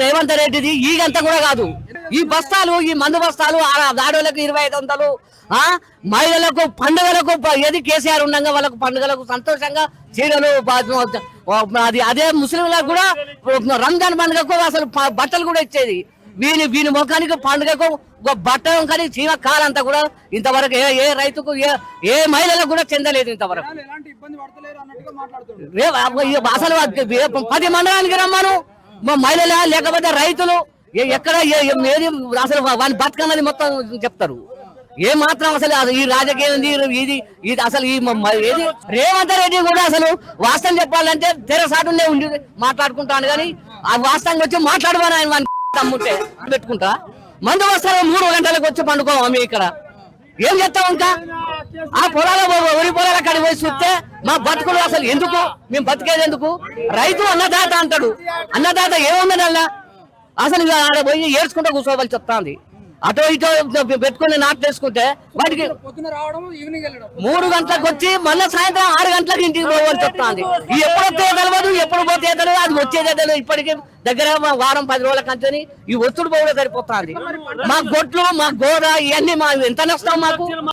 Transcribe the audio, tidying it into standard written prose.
రేవంత్ రెడ్డిది ఈగంతా కూడా కాదు. ఈ బస్తాలు, ఈ మందు బస్తాలు ఆడోళ్ళకు 2500, మహిళలకు పండుగలకు ఏది కేసీఆర్ ఉండగా వాళ్ళకు పండుగలకు సంతోషంగా చీరలు, అది అదే ముస్లింలకు కూడా రంజాన్ పండుగకు అసలు బట్టలు కూడా ఇచ్చేది. వీని ముఖానికి పండుగకు బట్ట కానీ చీమ కాలంతా కూడా ఇంతవరకు ఏ రైతుకు ఏ మహిళలకు కూడా చెందలేదు ఇంతవరకు. అసలు 10 మండలానికి రమ్మను మహిళల లేకపోతే రైతులు ఎక్కడ ఏది అసలు వాళ్ళ బతుకన్నది మొత్తం చెప్తారు. ఏ మాత్రం అసలు ఈ రాజకీయం ఇది అసలు ఏది రేవంత్ రెడ్డి కూడా అసలు వాస్తవం చెప్పాలంటే తెరసాటునే ఉండి మాట్లాడుకుంటాను కానీ ఆ వాస్తవంగా వచ్చి మాట్లాడమని ఆయన తమ్ముంటే పెట్టుకుంటా. మందు వస్తారు 3 గంటలకు వచ్చి పండుకోమా ఇక్కడ ఏం చెప్తాం? ఇంకా ఆ పొలాల వరి పొలాల కాడికి పోయి చూస్తే మా బతుకులు అసలు ఎందుకు, మేము బతికేది ఎందుకు? రైతు అన్నదాత అంటాడు, అన్నదాత ఏముందని అసలు ఆడ పోయి ఏడ్చుకుంటూ కూర్చోవాలి చెప్తాంది. అటో ఇటో పెట్టుకుని నాటు చేసుకుంటే వాటికి 3 గంటలకు వచ్చి మళ్ళీ సాయంత్రం 6 గంటలకు ఇంటికి పోవాలి చెప్తాంది. ఎప్పుడు వస్తే తెలియదు, ఎప్పుడు పోతే తెలియదు, అది వచ్చేదే తెలియదు. ఇప్పటికీ దగ్గర వారం 10 రోజుల కంచెని ఈ ఒత్తుడు పోవడం సరిపోతుంది. మా గొట్లు, మా గోడ ఇవన్నీ ఎంత నష్టం మాకు.